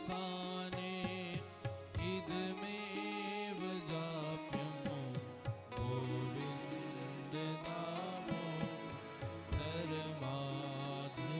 स्थाने इदमेव जाप्यमो गोविन्द नामो धर्माधि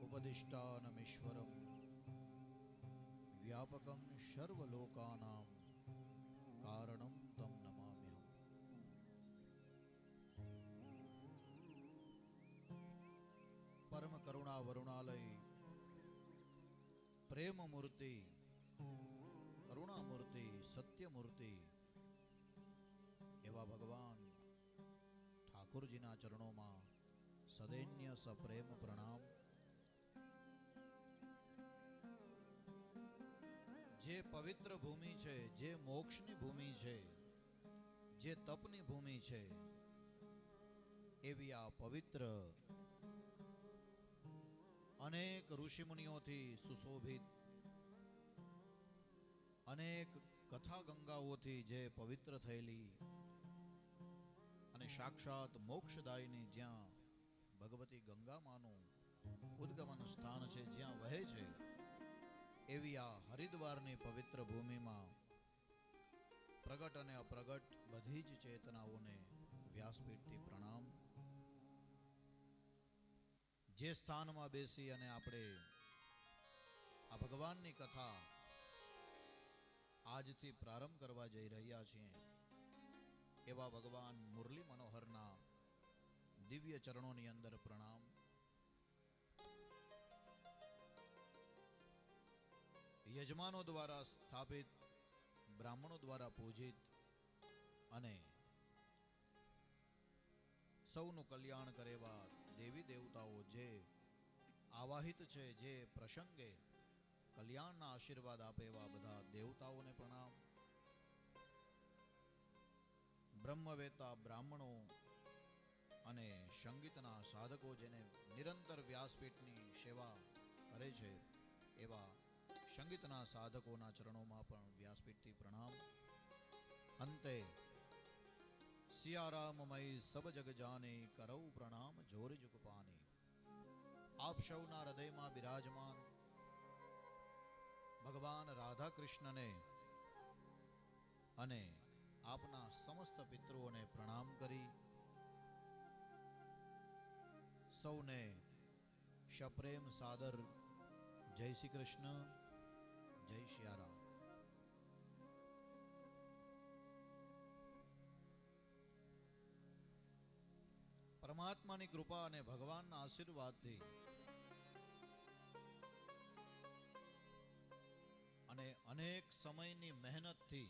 उपदिष्टानमीश्वरं व्यापकं सर्वलोकानां कारणं तं नमाम्यहम्। परम करुणा वरुणालय प्रेम मूर्ति करुणा मूर्ति सत्य मूर्ति एवा भगवान ठाकुरजीना चरणों सदैन्य सप्रेम प्रणाम। जे पवित्र भूमि है, जे मोक्षनी भूमि है, जे तपनी भूमि है, एवी आ पवित्र अनेक ऋषि मुनिओं थी सुशोभित अनेक कथा गंगाओं थी जे पवित्र थयेली अने साक्षात मोक्षदायिनी ज्यां भगवती गंगा मानु उद्गमन स्थान है, ज्यां वहे छे एवी आ हरिद्वारनी पवित्र भूमि में प्रगट अने अप्रगट बधी ज चेतनाओने व्यासपीठथी प्रणाम। जे स्थान में बेसी अने आपणे आ भगवाननी कथा आजथी प्रारंभ करवा जई रह्या छीए एवा भगवान मुरली मनोहरना दिव्य चरणोनी अंदर प्रणाम। यजमानों द्वारा स्थापित ब्राह्मणों द्वारा पूजित अने सौनु कल्याण करेवा देवी देवताओं जे आवाहित छे, जे प्रसंगे कल्याणना आशीर्वाद आपे एवा बधा देवताओं ने प्रणाम। ब्रह्मवेता ब्राह्मणों अने संगीतना साधकों जेने निरंतर व्यासपीठनी सेवा करे छे एवा संगीतना साधकोना चरणों पण व्यासपीठथी प्रणाम। अंते सियाराम मई सब जग जाने करौ प्रणाम जोर जुग पाने। आप सौना हृदय में विराजमान भगवान राधा कृष्ण ने अने आपना समस्त पितृओं ने प्रणाम करी सौने सप्रेम सादर जय श्री कृष्ण जय सियाराम। परमात्मा की कृपा ने भगवान आशीर्वाद थी अने अनेक समयनी मेहनत थी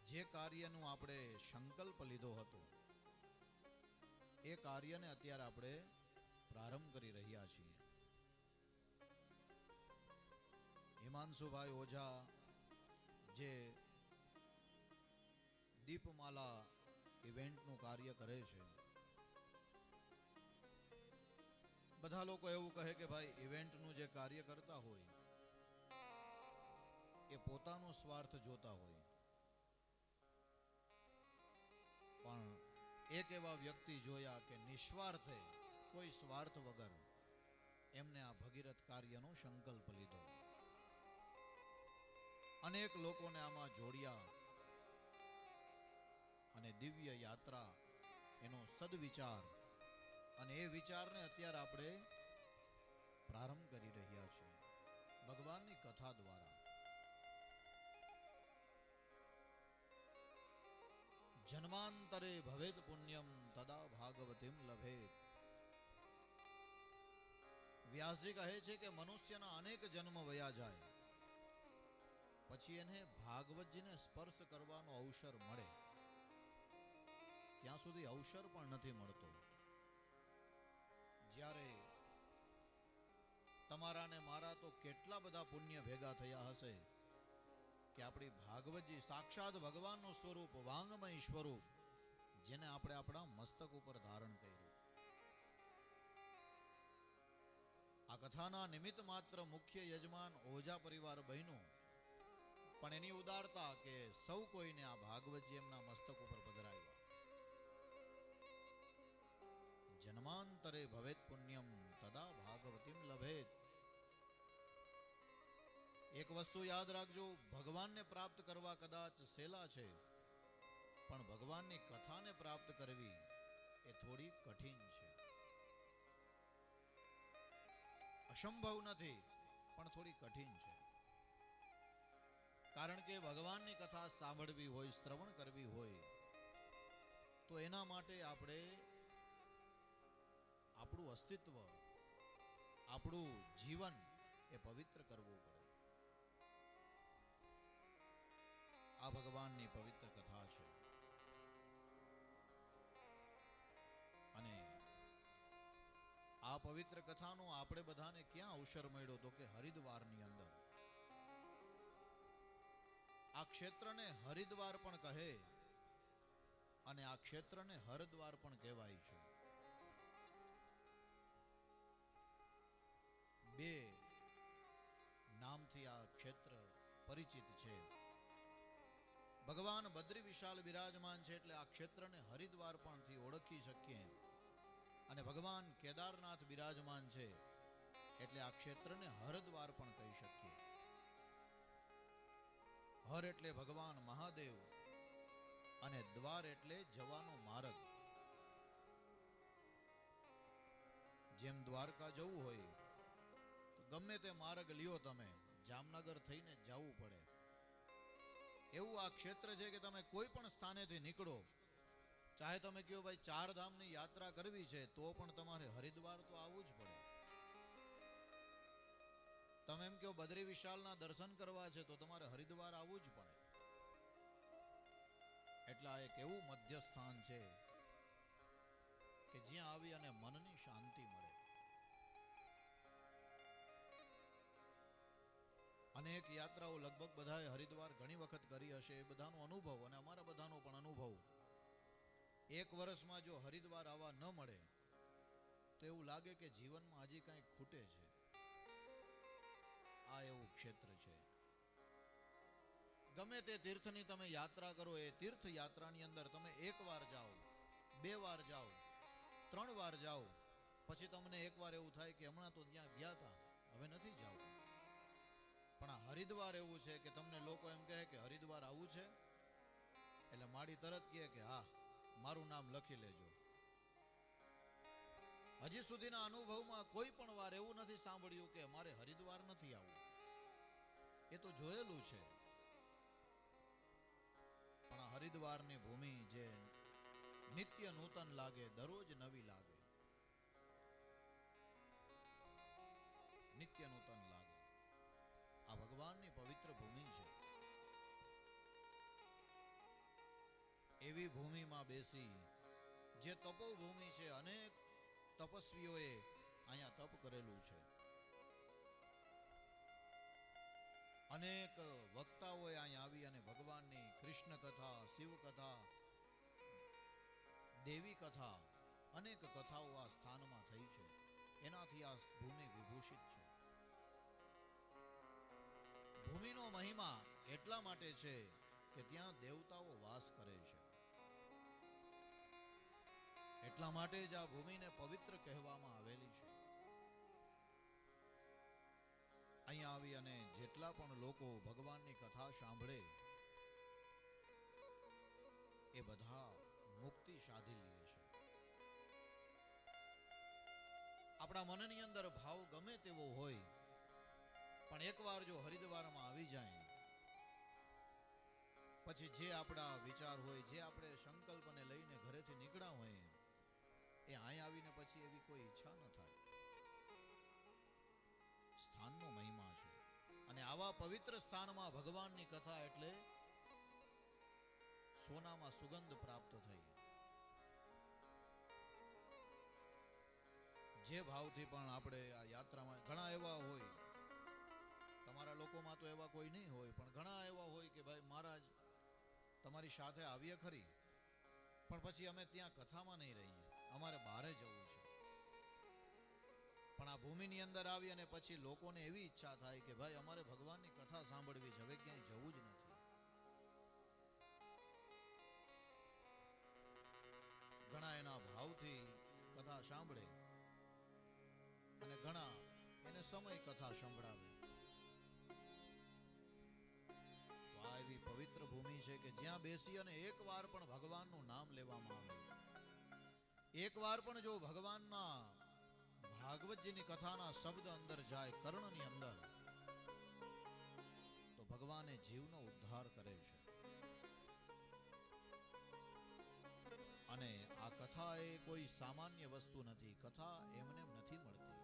जे कार्यनु आपणे संकल्प लीधो हतो ए कार्यने अत्यारे आपणे प्रारंभ करी रह्या छीए। हिमांशुभाई ओझा जे દીપમાલા ઇવેન્ટનું કાર્ય કરે છે. બધા લોકો એવું કહે કે ભાઈ ઇવેન્ટનું જે કાર્ય કરતા હોય એ પોતાનો સ્વાર્થ જોતા હોય, પણ એક એવા વ્યક્તિ જોયા કે નિસ્વાર્થે કોઈ સ્વાર્થ વગર એમને આ ભગીરથ કાર્યનો સંકલ્પ લીધો. અનેક લોકોને આમાં જોડ્યા અને દિવ્ય યાત્રા, એનો સદવિચાર અને એ વિચારને અત્યારે આપણે પ્રારંભ કરી રહ્યા છીએ ભગવાનની કથા દ્વારા. જન્માંતરે ભવેદ પુણ્યમ તદા ભાગવતીમ લભેત. વ્યાસજી કહે છે કે મનુષ્યના અનેક જન્મ વયા જાય પછી એને ભાગવતજીને સ્પર્શ કરવાનો અવસર મળે, ત્યાં સુધી અવસર પણ નથી મળતો. જ્યારે તમારા ને મારા તો કેટલા બધા પુણ્ય ભેગા થયા હશે કે આપણી ભાગવતજી સાક્ષાત ભગવાનનું સ્વરૂપ, વાંગમય સ્વરૂપ, જેને આપણે આપણા મસ્તક ઉપર ધારણ કર્યું. આ કથાના નિમિત્ત માત્ર મુખ્ય યજમાન ઓઝા પરિવાર બન્યું, પણ એની ઉદારતા કે સૌ કોઈને આ ભાગવતજી એમના મસ્તક ઉપર પધરાવ્યા. જન્માંતરે ભવેત પુણ્યમ તદા ભાગવતીમ લભેત. એક વસ્તુ યાદ રાખજો, ભગવાનને પ્રાપ્ત કરવા કદાચ સહેલા છે, પણ ભગવાનની કથાને પ્રાપ્ત કરવી એ થોડી કઠિન છે. અસંભવ નથી, પણ થોડી કઠિન છે. કારણ કે ભગવાનની કથા સાંભળવી હોય, શ્રવણ કરવી હોય, તો એના માટે આપણે આપણું અસ્તિત્વ, આપણું જીવન એ પવિત્ર કરવું પડે. આ ભગવાનની પવિત્ર કથા છે અને આ પવિત્ર કથાનો આપણે બધાને ક્યાં અવસર મળ્યો તો કે હરિદ્વારની અંદર. આ ક્ષેત્રને હરિદ્વાર પણ કહે અને આ ક્ષેત્રને હરદ્વાર પણ કહેવાય છે. બે નામથી આ ક્ષેત્ર પરિચિત છે. ભગવાન બદ્રી વિશાલ બિરાજમાન છે એટલે આ ક્ષેત્રને હરિદ્વાર પણથી ઓળખી શકીએ, અને ભગવાન કેદારનાથ બિરાજમાન છે એટલે આ ક્ષેત્રને હરદ્વાર પણ કહી શકીએ. હર એટલે ભગવાન મહાદેવ અને દ્વાર એટલે જવાનો માર્ગ. જેમ દ્વારકા જવું હોય તો ગમે તે માર્ગ લ્યો, તમે જામનગર થઈને જવું પડે. એવું આ ક્ષેત્ર છે કે તમે કોઈ પણ સ્થાનેથી નીકળો, ચાહે તમે કહો ભાઈ 4 ધામની યાત્રા કરવી છે, તો પણ તમારે હરિદ્વાર તો આવવું જ પડે. તમે એમ કહો બદ્રી વિશાલના દર્શન કરવા છે, તો તમારે હરિદ્વાર આવવું જ પડે. એટલે આ એક એવું મધ્ય સ્થાન છે કે જ્યાં આવી અને મનની શાંતિ મળે. અનેક યાત્રાઓ લગભગ બધાએ હરિદ્વાર ઘણી વખત કરી હશે, એ બધાનો અનુભવ અને અમારા બધાનો પણ અનુભવ, એક વર્ષમાં જો હરિદ્વાર આવવા ન મળે તો એવું લાગે કે જીવનમાં હજી કંઈ ખૂટે છે. આ એવું ક્ષેત્ર છે. ગમે તે તીર્થની તમે યાત્રા કરો, એ તીર્થ યાત્રાની અંદર તમે 1 વાર જાઓ, 2 વાર જાઓ, 3 વાર જાઓ, પછી તમને એક વાર એવું થાય કે હમણાં તો ત્યાં ગયા હતા, હવે નથી જાવું. પણ આ હરિદ્વાર એવું છે કે તમને લોકો એમ કહે કે હરિદ્વાર આવું છે એટલે માડી તરત કહે કે હા, મારું નામ લખી લેજો. હજી સુધીના અનુભવમાં કોઈ પણ વાર એવું નથી સાંભળ્યું કે મારે હરિદ્વાર નથી આવવું. એ તો જોયેલું છે, પણ આ હરિદ્વારની ભૂમિ જે નિત્ય નૂતન લાગે, દરરોજ નવી લાગે, નિત્ય નૂતન લાગે. આ ભગવાનની પવિત્ર ભૂમિ છે. એવી ભૂમિમાં બેસી, જે તપોભૂમિ છે, અનેક તપસ્વીઓએ અહીંયા તપ કરેલું છે. અનેક વક્તાઓએ અહીં આવી અને ભગવાનની કૃષ્ણ કથા, શિવ કથા, દેવી કથા, અનેક કથાઓ આ સ્થાનમાં થઈ છે. એનાથી આ ભૂમિ વિભૂષિત છે. ભૂમિનો મહિમા એટલા માટે છે કે ત્યાં દેવતાઓ વાસ કરે છે. એટલા માટે જ આ ભૂમિને પવિત્ર કહેવામાં આવેલી છે. અહીંયા આવી અને જેટલા પણ લોકો ભગવાનની કથા સાંભળે એ બધા મુક્તિ સાધી લે છે. આપણા મનની અંદર ભાવ ગમે તેવો હોય, પણ એકવાર જો હરિદ્વારમાં આવી જાય પછી જે આપણા વિચાર હોય, જે આપણે સંકલ્પને લઈને ઘરેથી નીકળ્યા હોય, એ અહીં આવીને પછી એવી કોઈ ઈચ્છા ન થાય. સ્થાનનો મહિમા છે. અને આવા પવિત્ર સ્થાનમાં ભગવાનની કથા એટલે સોનામાં સુગંધ પ્રાપ્ત થઈ. જે ભાવથી પણ આપણે આ યાત્રામાં, ઘણા એવા હોય, તમારા લોકોમાં તો એવા કોઈ નહીં હોય, પણ ઘણા એવા હોય કે ભાઈ મહારાજ તમારી સાથે આવીએ ખરી, પણ પછી અમે ત્યાં કથામાં નહીં રહીએ, અમારે બહારે જવું છે. પણ આ ભૂમિની અંદર આવી અને પછી લોકોને એવી ઈચ્છા થાય કે ભાઈ અમારે ભગવાનની કથા સાંભળવી છે, હવે ક્યાંય જવું જ નથી. ઘણા એના ભાવથી કથા સાંભળે અને ઘણા એને સમય કથા સંભળાવે. તો આ એવી પવિત્ર ભૂમિ છે કે જ્યાં બેસી અને એકવાર પણ ભગવાનનું નામ લેવામાં આવે, એકવાર પણ જો ભગવાનના ભાગવતજીની કથાના શબ્દ અંદર જાય, કર્ણની અંદર, તો ભગવાને જીવનો ઉદ્ધાર કરે છે. અને આ કથા એ કોઈ સામાન્ય વસ્તુ નથી. કથા એમને નથી મળતી.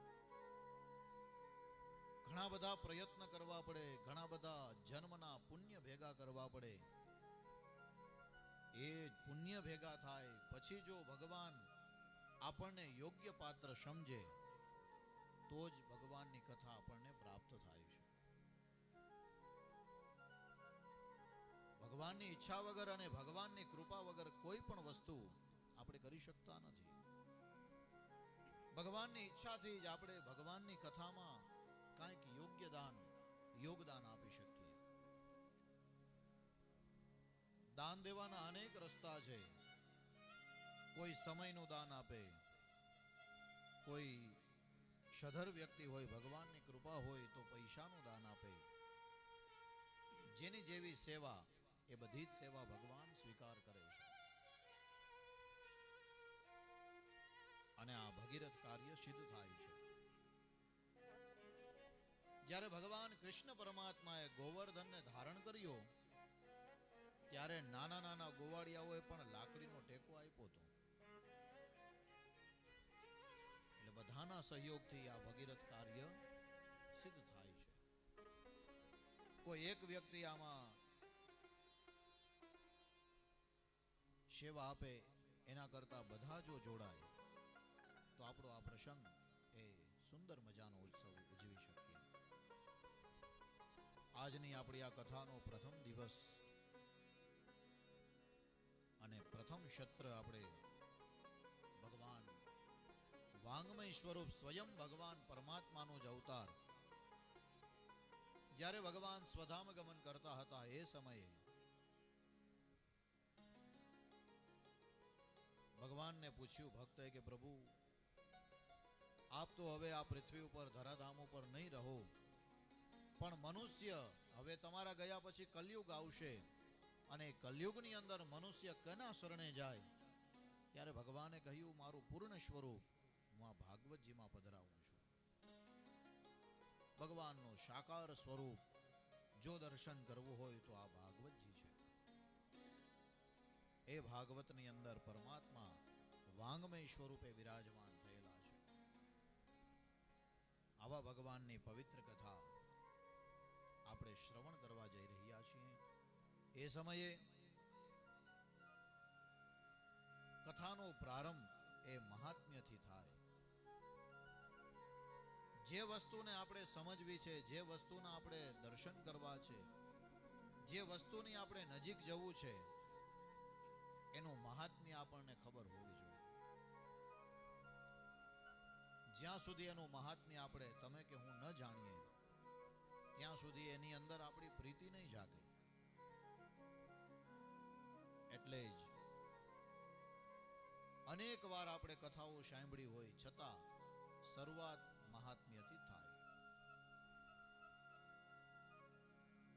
ઘણા બધા પ્રયત્ન કરવા પડે, ઘણા બધા જન્મના પુણ્ય ભેગા કરવા પડે. એ પુણ્ય ભેગા થાય પછી જો ભગવાન આપણને યોગ્ય પાત્ર સમજે તો જ ભગવાનની કથા આપણને પ્રાપ્ત થાય છે. ભગવાનની ઈચ્છા વગર અને ભગવાનની કૃપા વગર કોઈ પણ વસ્તુ આપણે કરી શકતા નથી. ભગવાનની ઈચ્છાથી જ આપણે ભગવાનની કથામાં કાંઈક યોગદાન આપી શકીએ. દાન દેવાના અનેક રસ્તા છે. કોઈ સમયનું દાન આપે, કોઈ સધર વ્યક્તિ હોય, ભગવાનની કૃપા હોય તો પૈસાનું દાન આપે. જેની જેવી સેવા, એ બધી જ સેવા ભગવાન સ્વીકાર કરે છે. અને આ ભગીરથ કાર્ય સિદ્ધ થાય છે. જ્યારે ભગવાન કૃષ્ણ પરમાત્માએ ગોવર્ધનને ધારણ કર્યો ત્યારે નાના નાના ગોવાળિયાઓએ પણ લાકડીનો ટેકો આપ્યો હતો. એટલે બધાના સહયોગથી આ ભગીરથ કાર્ય સિદ્ધ થાય છે. કોઈ એક વ્યક્તિ આમાં સેવા આપે એના કરતા બધા જો જોડાય તો આપણો આ પ્રસંગ એ સુંદર મજાનો ઉત્સવ ઉજવી શકીએ. આજની આપણી આ કથાનો પ્રથમ દિવસ અને પ્રથમ સત્ર આપણે ભગવાન વાંગમય સ્વરૂપ સ્વયં ભગવાન પરમાત્માનો જ અવતાર જ્યારે ભગવાન સ્વધામ ગમન કરતા હતા એ સમયે ભગવાનને પૂછ્યું ભક્તએ કે પ્રભુ આપ તો હવે આ પૃથ્વી ઉપર ધરાધામ ઉપર નહીં રહો, પણ મનુષ્ય હવે તમારા ગયા પછી કલયુગ આવશે અને કલયુગની અંદર મનુષ્ય કેના શરણે જાય? ત્યારે ભગવાને કહ્યું મારું પૂર્ણ સ્વરૂપ હું આ ભાગવતજીમાં પધરાવું છું. ભગવાનનું સાકાર સ્વરૂપ જો દર્શન કરવું હોય તો આ ભાગવતજી છે. એ ભાગવતની અંદર પરમાત્મા વાંગમય સ્વરૂપે વિરાજમાન થયેલા છે. આવા ભગવાનની પવિત્ર કથા આપણે શ્રવણ કરવા જઈ રહ્યા છીએ. એ સમયે કથાનો પ્રારંભ એ મહાત્મ્યથી થાય. જે વસ્તુને આપણે સમજવી છે, જે વસ્તુના આપણે દર્શન કરવા છે, જે વસ્તુની આપણે નજીક જવું છે, એનું મહાત્મ્ય આપણને ખબર હોવી જોઈએ. જ્યાં સુધી એનું મહાત્મ્ય આપણે તમે કે હું ન જાણીએ ત્યાં સુધી એની અંદર આપણી પ્રીતિ નહીં જાગે. એટલે જ અનેક વાર આપણે કથાઓ સાંભળી હોય છતાં શરૂઆત મહાત્મ્યથી થાય.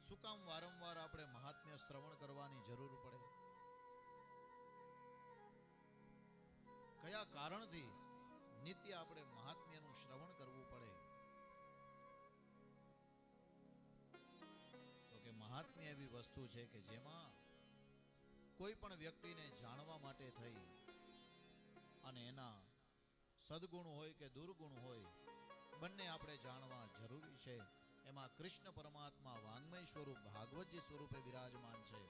શું કામ વારંવાર આપણે મહાત્મ્ય શ્રવણ કરવાની જરૂર પડે? કયા કારણથી નિત્ય આપણે મહાત્મ્યનું શ્રવણ કરવું પડે? તો કે મહાત્મ્ય એવી વસ્તુ છે કે જેમાં કોઈ પણ વ્યક્તિને જાણવા માટે થઈ અને એના સદગુણ હોય કે દુર્ગુણ હોય બંને આપણે જાણવા જરૂરી છે. એમાં કૃષ્ણ પરમાત્મા વાંગ્મય સ્વરૂપ ભાગવતજી સ્વરૂપે વિરાજમાન છે.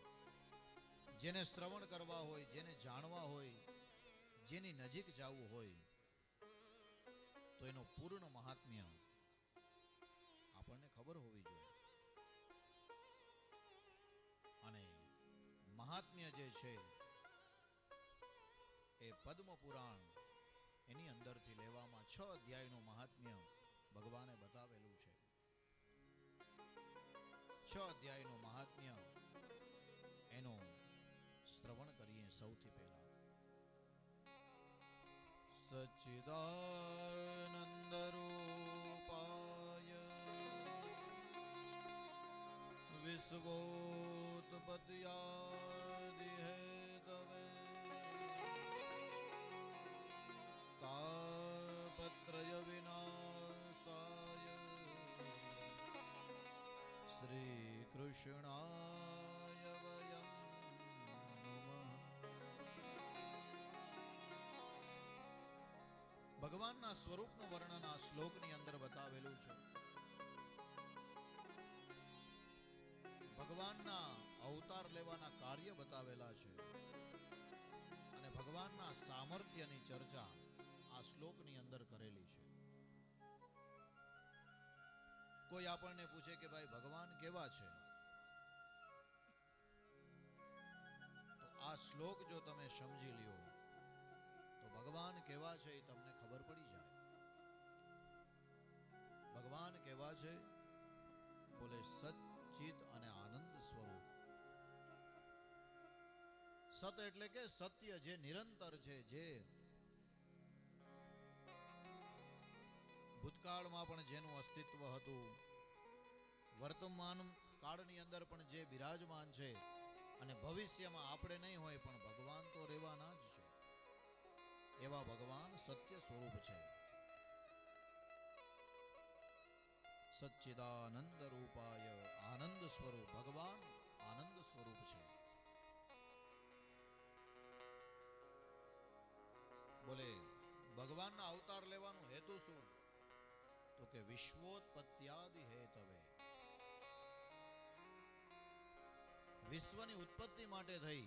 જેને શ્રવણ કરવા હોય, જેને જાણવા હોય, જેની નજીક જવું હોય તો એનું પૂર્ણ મહાત્મ્ય આપણને ખબર હોવી જોઈએ. અને મહાત્મ્ય જે છે એ પદ્મ પુરાણ એની અંદરથી લેવામાં 6 અધ્યાયનું મહાત્મ્ય ભગવાને બતાવેલું છે. 6 અધ્યાયનું મહાત્મ્ય એનું શ્રવણ કરીએ. સૌથી પહેલા સચ્ચિદાનંદ રૂપાય વિશ્વોત્પત્યાદિ હેતવે તાપત્રય વિનાશાય શ્રી કૃષ્ણાય વયમ નમઃ. ભગવાનના સ્વરૂપનું વર્ણન આ શ્લોકની અંદર બતાવેલું છે. ભગવાનના અવતાર લેવાના કાર્ય બતાવેલા છે અને ભગવાનના સામર્થ્યની ચર્ચા આ શ્લોકની અંદર કરેલી છે. કોઈ આપણને પૂછે કે ભાઈ ભગવાન કેવા છે, તો આ શ્લોક જો તમે સમજી લ્યો તો ભગવાન કેવા છે એ તમને ખબર પડી જાય. ભગવાન કેવા છે? બોલે સચ્ચિત અને આનંદ સ્વરૂપ. સત એટલે કે સત્ય, જે નિરંતર છે, જે ભૂતકાળમાં પણ જેનું અસ્તિત્વ હતું, વર્તમાન કાળની અંદર પણ જે બિરાજમાન છે અને ભવિષ્યમાં આપણે નહીં હોય પણ ભગવાન તો રહેવાના જ છે. એવા ભગવાન સત્ય સ્વરૂપ છે. સચ્ચિદાનંદ રૂપાય, આનંદ સ્વરૂપ. ભગવાન આનંદ સ્વરૂપ છે. બોલે ભગવાનના અવતાર લેવાનો હેતુ શું? તો કે વિશ્વોત્પત્યાદિ હેતવે, વિશ્વની ઉત્પત્તિ માટે થઈ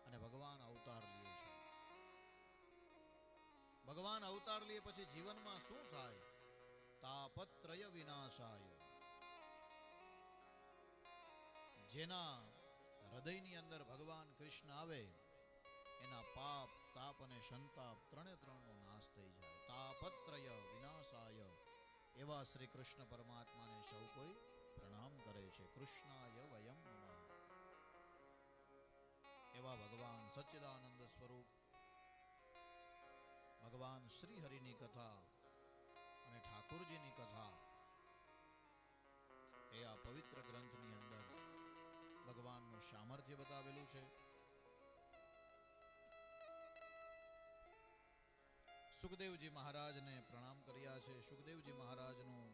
અને ભગવાન અવતાર લે છે. ભગવાન અવતાર લે પછી જીવનમાં શું થાય? તાપત્રય વિનાશાય, જેના હૃદયની અંદર ભગવાન કૃષ્ણ આવે એના પાપ, તાપ અને સંતાપ ત્રણે ત્રણનો નાશ થઈ જાય. તાપત્રય વિનાશાય, એવા શ્રી કૃષ્ણ પરમાત્માને સૌ કોઈ પ્રણામ કરે છે. કૃષ્ણાય વયમ નમઃ. એવા ભગવાન સચ્ચિદાનંદ સ્વરૂપ ભગવાન શ્રી હરિની કથા અને ઠાકોરજીની કથા એ આ પવિત્ર ગ્રંથની અંદર ભગવાનનું સામર્થ્ય બતાવેલું છે. સુખદેવજી મહારાજને પ્રણામ કર્યા છે. સુખદેવજી મહારાજનું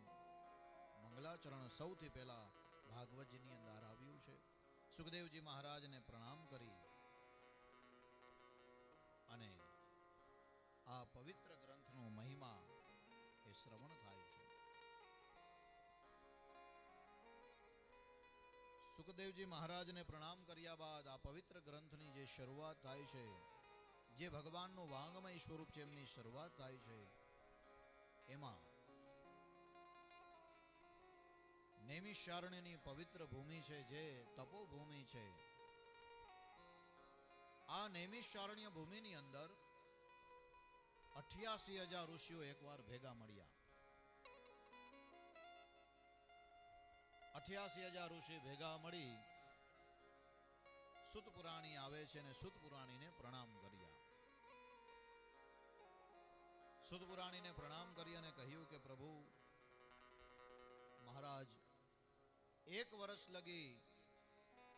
મંગલાચરણ સૌથી પહેલા ભાગવતજીની અંદર આવ્યું છે. સુખદેવજી મહારાજને પ્રણામ કરી અને આ પવિત્ર ગ્રંથનો મહિમા એ શ્રવણ થાય છે. સુખદેવજી મહારાજને પ્રણામ કર્યા બાદ આ પવિત્ર ગ્રંથની જે શરૂઆત થાય છે, જે ભગવાનનું વાંગમય સ્વરૂપ છે એમની શરૂઆત થાય છે, એમાં નૈમિષારણ્યની પવિત્ર ભૂમિ છે, જે તપોભૂમિ છે. આ નૈમિષારણ્ય ભૂમિની અંદર 88,000 ઋષિઓ એકવાર ભેગા મળ્યા. 88,000 ઋષિ ભેગા મળી સુત પુરાણી આવે છે અને સુત પુરાણીને પ્રણામ કર્યા. સુત પુરાણીને પ્રણામ કરી અને કહ્યું કે પ્રભુ મહારાજ, 1 વર્ષ લગી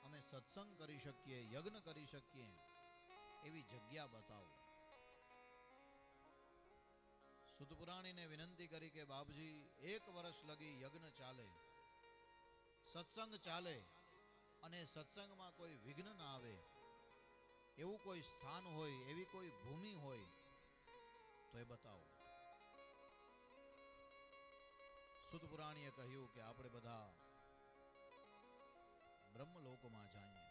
અમે સત્સંગ કરી શકીએ, યજ્ઞ કરી શકીએ એવી જગ્યા બતાવો. સુત પુરાણીને વિનંતી કરી કે બાપજી, 1 વર્ષ લગી યજ્ઞ ચાલે, સત્સંગ ચાલે અને સત્સંગમાં કોઈ વિઘ્ન ના આવે એવું કોઈ સ્થાન હોય, એવી કોઈ ભૂમિ હોય તો એ બતાવો. સુત પુરાણીએ કહ્યું કે આપણે બધા બ્રહ્મલોકમાં જઈએ.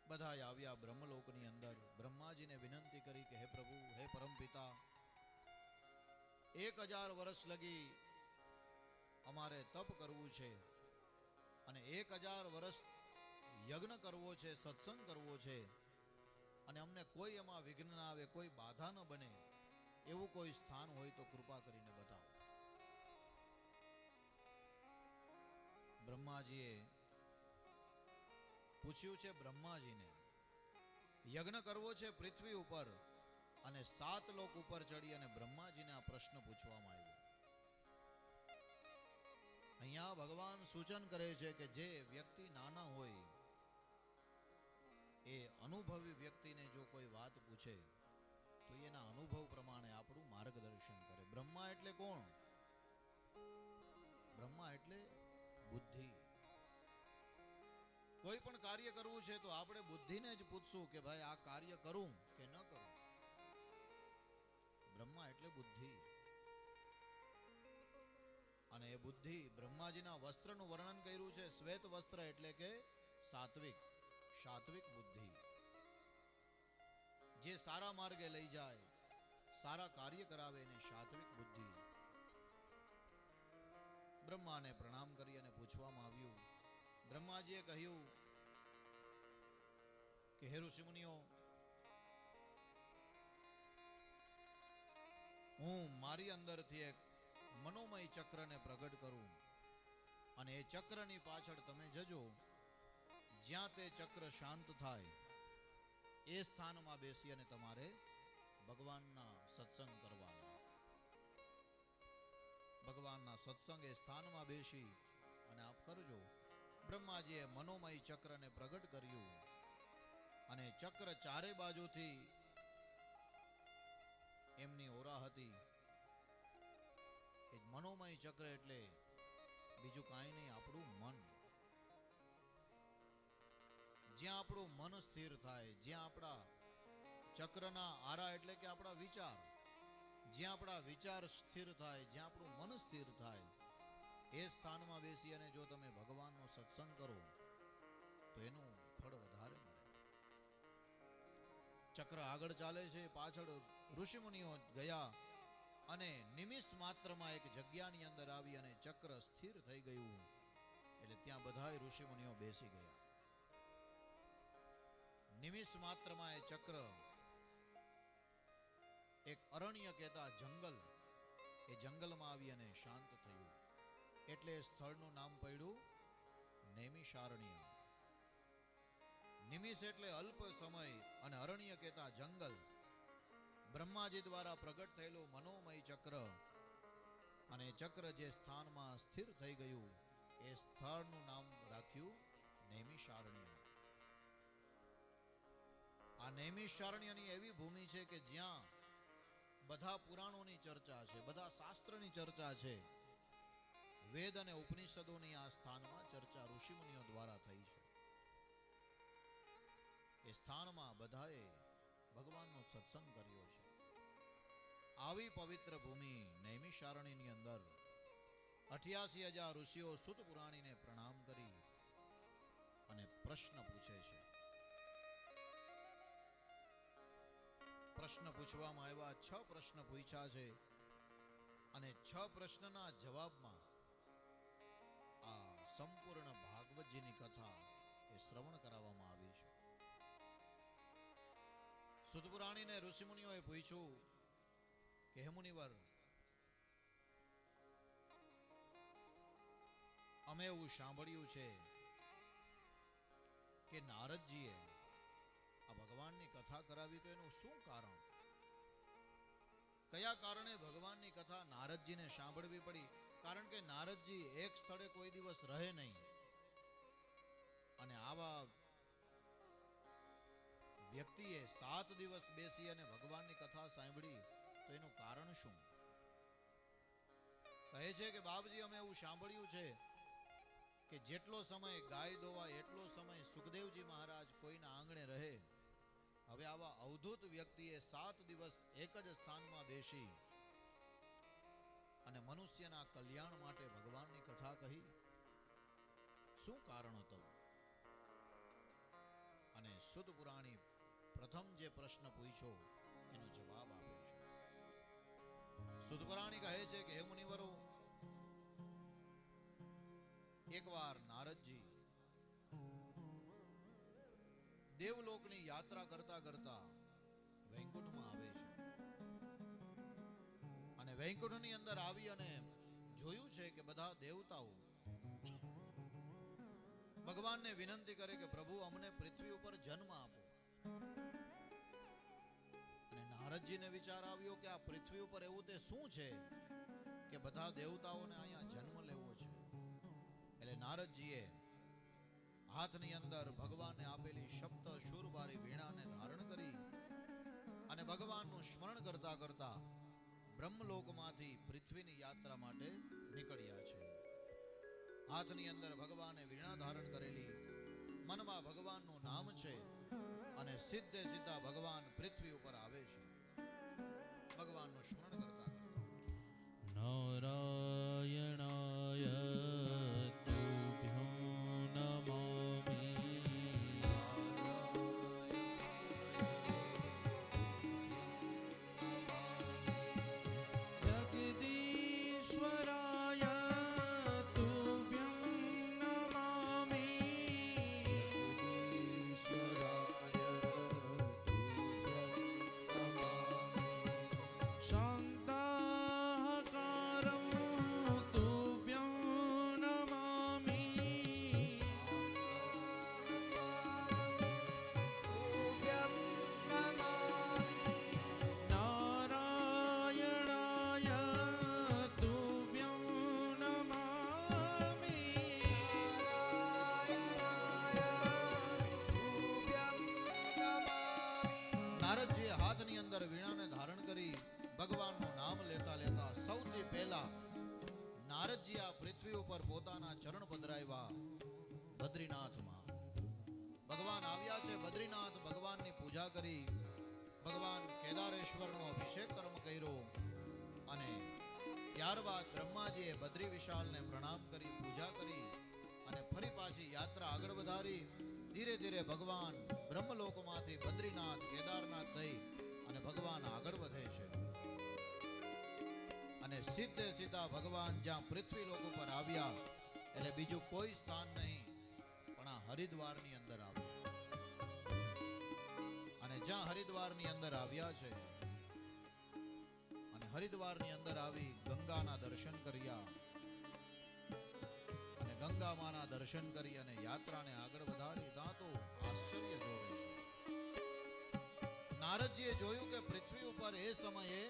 બધા આવ્યા બ્રહ્મલોકની અંદર. બ્રહ્માજીને વિનંતી કરી કે હે પ્રભુ, હે પરમપિતા, 1000 વર્ષ લગી અમારે તપ કરવું છે અને 1000 વર્ષ યજ્ઞ કરવો છે, સત્સંગ કરવો છે, અને અમને કોઈ એમાં વિઘ્ન ના આવે, કોઈ બાધા ન બને એવું કોઈ સ્થાન હોય તો કૃપા કરીને બતાવો. બ્રહ્માજીએ પૂછ્યું છે બ્રહ્માજીને, યજ્ઞ કરવો છે પૃથ્વી ઉપર અને 7 લોક ઉપર ચડી અને બ્રહ્માજીને આ પ્રશ્ન પૂછવામાં આવ્યો. અહીંયા ભગવાન સૂચન કરે છે કે જે વ્યક્તિ નાના હોય એ અનુભવી વ્યક્તિને જો કોઈ વાત પૂછે તો એના અનુભવ પ્રમાણે આપણું માર્ગદર્શન કરે. બ્રહ્મા એટલે કોણ? બ્રહ્મા એટલે બુદ્ધિ. કોઈ પણ કાર્ય કરવું છે તો આપણે બુદ્ધિને જ પૂછશું કે ભાઈ આ કાર્ય કરું કે ન કરું. બ્રહ્મા એટલે બુદ્ધિ. અને એ બુદ્ધિ, બ્રહ્માજીના વસ્ત્રનું વર્ણન કર્યું છે શ્વેત વસ્ત્ર એટલે કે સાત્વિક, સાત્વિક બુદ્ધિ, જે સારા માર્ગે લઈ જાય, સારા કાર્ય કરાવે એને સાત્વિક બુદ્ધિ. બ્રહ્માને પ્રણામ કરી અને પૂછવામાં આવ્યું. બ્રહ્માજીએ કહ્યું કે હે ઋષિમુનિઓ, હું મારી અંદરથી એક મનોમય ચક્રને પ્રગટ કરું અને એ ચક્રની પાછળ તમે જજો. જ્યાં તે ચક્ર શાંત થાય એ સ્થાનમાં બેસી અને તમારે ભગવાનના સત્સંગ કરવાના. ભગવાનના સત્સંગ એ સ્થાનમાં બેસી અને આપ કરજો. બ્રહ્માજીએ મનોમય ચક્રને પ્રગટ કર્યું અને ચક્ર ચારે બાજુથી એમની ઓરા હતી. એ મનોમય ચક્ર એટલે બીજું કાંઈ નહીં, આપણું મન. જ્યાં આપણું મન સ્થિર થાય, જ્યાં આપણા ચક્રના આરા એટલે કે આપણા વિચાર, જ્યાં આપણા વિચાર સ્થિર થાય, જ્યાં આપણું મન સ્થિર થાય, એ સ્થાનમાં બેસી અને જો તમે ભગવાનનો સત્સંગ કરો તો એનું ફળ વધારે મળે. ચક્ર આગળ ચાલે છે, પાછળ ઋષિમુનિઓ ગયા અને નિમિષ માત્રમાં એક જગ્યાની અંદર આવી અને ચક્ર સ્થિર થઈ ગયું. એટલે ત્યાં બધાય ઋષિમુનિઓ બેસી ગયા. નિમિષ માત્રમાં એ ચક્ર એક અરણ્ય કહેતા જંગલ, એ જંગલમાં આવી અને શાંત થયું. એટલે એ સ્થળનું નામ પડ્યું નૈમિષારણ્ય. નિમિષ એટલે અલ્પ સમય અને અરણ્ય કહેતા જંગલ. બ્રહ્માજી દ્વારા પ્રગટ થયેલું મનોમય ચક્ર, અને ચક્ર જે સ્થાનમાં સ્થિર થઈ ગયું એ સ્થળનું નામ રાખ્યું નૈમિષારણ્ય. આ નૈમિષારણ્યની એવી ભૂમિ છે કે જ્યાં બધા પુરાણોની ચર્ચા છે, બધા શાસ્ત્રની ચર્ચા છે. વેદ અને ઉપનિષદોની આ સ્થાનમાં ચર્ચા ઋષિમુનિઓ દ્વારા થઈ છે. એ સ્થાનમાં બધાએ ભગવાનનો સત્સંગ કર્યો છે. આવી પવિત્ર ભૂમિ નૈમિષારણ્યની અંદર 88,000 ઋષિઓ સુત પુરાણીને પ્રણામ કરી અને પ્રશ્ન પૂછે છે. પ્રશ્ન પૂછવામાં આવ્યા, 6 પ્રશ્ન પૂછ્યા છે અને 6 પ્રશ્નના જવાબમાં સંપૂર્ણ ભાગવતજીની કથા એ શ્રવણ કરાવવામાં આવી છે. સુતપુરાણીને ઋષિમુનિઓએ પૂછ્યું કે હે મુનિવર, અમે એવું સાંભળ્યું છે કે નારદજીએ આ ભગવાનની કથા કરાવી, તો એનું શું કારણ? કયા કારણે ભગવાનની કથા નારદજીને સાંભળવી પડી? કારણ કે નારદજી એક સ્થળે કોઈ દિવસ રહે નહીં, અને આવા વ્યક્તિએ 7 દિવસ બેસી અને ભગવાનની કથા સાંભળી, તો એનું કારણ શું? કહે છે કે બાપજી, અમે એવું સાંભળ્યું છે કે જેટલો સમય ગાય દોવા એટલો સમય સુખદેવજી મહારાજ કોઈના આંગણે રહે. હવે આવા અવધૂત વ્યક્તિએ 7 દિવસ એક જ સ્થાનમાં બેસી અને મનુષ્યના કલ્યાણ માટે ભગવાનની કથા કહી. શું કારણ હતું? અને સુત પુરાણી પ્રથમ જે પ્રશ્ન પૂછ્યો એનો જવાબ આપે છે. સુત પુરાણી કહે છે કે હે મુનિવરો, એકવાર નારદજી દેવલોકની યાત્રા કરતા કરતા વૈકુંઠમાં આવે છે, અને વૈકુંઠની અંદર આવી અને જોયું છે કે બધા દેવતાઓ ભગવાનને વિનંતી કરે કે પ્રભુ, અમને પૃથ્વી ઉપર જન્મ આપો. અને નારદજીને વિચાર આવ્યો કે આ પૃથ્વી ઉપર એવું તે શું છે કે બધા દેવતાઓને અહીંયા જન્મ લેવો છે. એટલે નારદજીએ હાથની અંદર ભગવાનને આપેલી શબ્દ શૂરબારી વીણાને ધારણ કરી અને ભગવાનનું સ્મરણ કરતા કરતા બ્રહ્મલોકમાંથી પૃથ્વીની યાત્રા માટે નીકળ્યા છે. હાથની અંદર ભગવાને વીણા ધારણ કરેલી, મનમાં ભગવાનનું નામ છે, અને સીધે સીધા ભગવાન પૃથ્વી ઉપર આવે છે ભગવાનનું સ્મરણ કરતા કરતા. નારાયણાય તુભ્યો નમામિ. જગદીશ્વરાય તુભ્યં નમામિ. શાંતાકારં તુભ્યં નમામિ. નારાયણાય તુભ્યં નમામિ. નારદજીએ હાથની અંદર વીણાને ધારણ કરી ભગવાનનું નામ લેતા લેતા સૌથી પહેલા નારદજી આ પૃથ્વી ઉપર પોતાના ચરણ પધરાવ્યા બદ્રીનાથમાં. ભગવાન આવ્યા છે બદ્રીનાથ, ભગવાનની પૂજા કરી, ભગવાન કેદારેશ્વરનો અભિષેક કર્મ કર્યો, અને ત્યારબાદ બ્રહ્માજીએ બદ્રી વિશાલને પ્રણામ કરી, પૂજા કરી, અને ફરી પાછી યાત્રા આગળ વધારી. ધીરે ધીરે ભગવાન બ્રહ્મલોકમાંથી બદ્રીનાથ, કેદારનાથ થઈ અને ભગવાન આગળ વધે છે. અને સીધે સીધા ભગવાન જ્યાં પૃથ્વી લોક ઉપર આવ્યા, એટલે બીજું કોઈ સ્થાન નહીં પણ આ હરિદ્વારની અંદર આવ્યા. અને જ્યાં હરિદ્વારની અંદર આવ્યા છે, અને હરિદ્વારની અંદર આવી ગંગાના દર્શન કર્યા, અને ગંગા માના દર્શન કરી અને યાત્રાને આગળ વધારી. ત્યાં તો આશ્ચર્ય જોવે. નારદજીએ જોયું કે પૃથ્વી ઉપર એ સમયે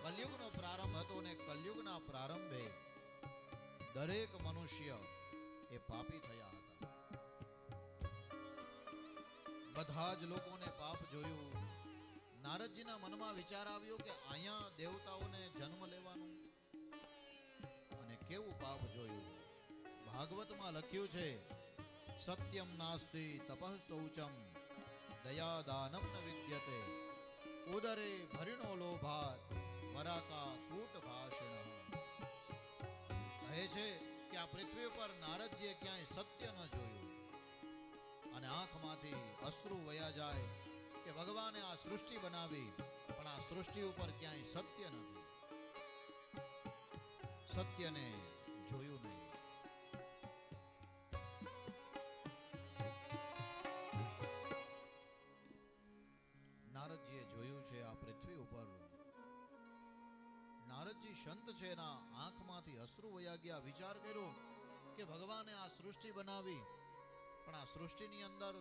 કલયુગનો પ્રારંભ હતો, ને કલયુગના પ્રારંભે દરેક મનુષ્ય એ પાપી થયા હતા. બધા જ લોકોને પાપ જોયું. નારદજીના મનમાં વિચાર આવ્યો કે અહીંયા દેવતાઓને જન્મ લેવાનું, અને કેવું પાપ જોયું. ભાગવતમાં લખ્યું છે, સત્યમ નાસ્તિ તપઃ શૌચમ દયા દાનમ ન વિદ્યતે ઉદરે ભરિણો લોભાત વરાકા કૂટ ભાષણ. કહે છે કે આ પૃથ્વી ઉપર નારદજીએ ક્યાંય સત્ય ન જોયું, અને આંખમાંથી અશ્રુ વયા જાય કે ભગવાને આ સૃષ્ટિ બનાવી, પણ આ સૃષ્ટિ ઉપર ક્યાંય સત્ય નથી. સત્યને જોયું નહીં. નારદજી સંત છે, એના આંખમાંથી અશ્રુ વયા ગયા. વિચાર કર્યો કે ભગવાને આ સૃષ્ટિ બનાવી, પણ આ સૃષ્ટિની અંદર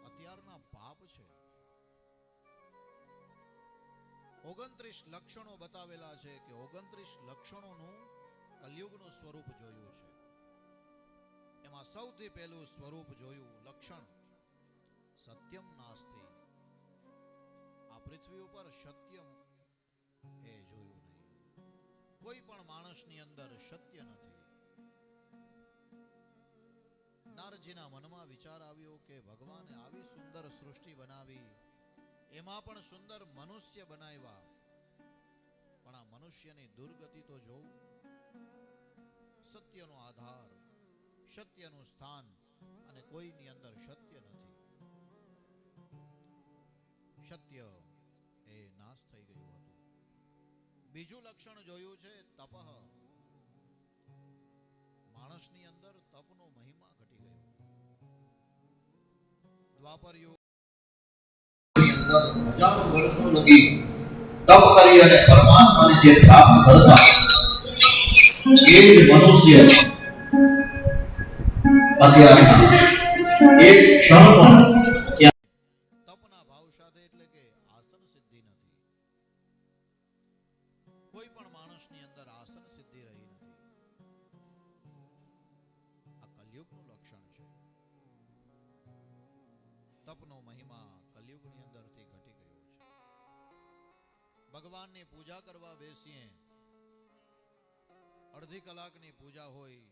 અત્યારના પાપ છે. 29 લક્ષણો બતાવેલા છે કે 29 લક્ષણોનું કલયુગનું સ્વરૂપ જોયું છે. એમાં સૌથી પહેલું સ્વરૂપ જોયું, લક્ષણ સત્યમ નાસ્તિ. આ પૃથ્વી ઉપર સત્યમ એ જોયું નહીં. કોઈ પણ માણસની અંદર સત્ય નથી. નારદજીના મનમાં વિચાર આવ્યો કે ભગવાને આવી સુંદર સૃષ્ટિ બનાવી, એમાં પણ સુંદર મનુષ્ય બનાવ્યા, પણ આ મનુષ્યની દુર્ગતિ તો જોઉં. સત્યનો આધાર, સત્યનું સ્થાન, અને કોઈની અંદર સત્ય નથી. સત્ય એ નાશ થઈ ગયું હતું. બીજું લક્ષણ જોયું છે તપઃ. માણસની અંદર તપનો મહિમા ઘટી ગયો. દ્વાપર યુગ હજારો વર્ષો લગી તપ કરી અને પરમાત્માને જે પ્રાપ્ત કરતા, એ જ મનુષ્ય અત્યારના એક ક્ષણ પણ તપના ભાવ સાથે, એટલે કે આસન સિદ્ધિ નથી. કોઈ પણ માણસની અંદર આસન સિદ્ધિ રહી નથી. આ કલયુગનું લક્ષણ છે. તપનો મહિમા કલયુગની અંદરથી ઘટી ગયો છે. ભગવાનની પૂજા કરવા બેસીએ, અડધી કલાકની પૂજા હોય,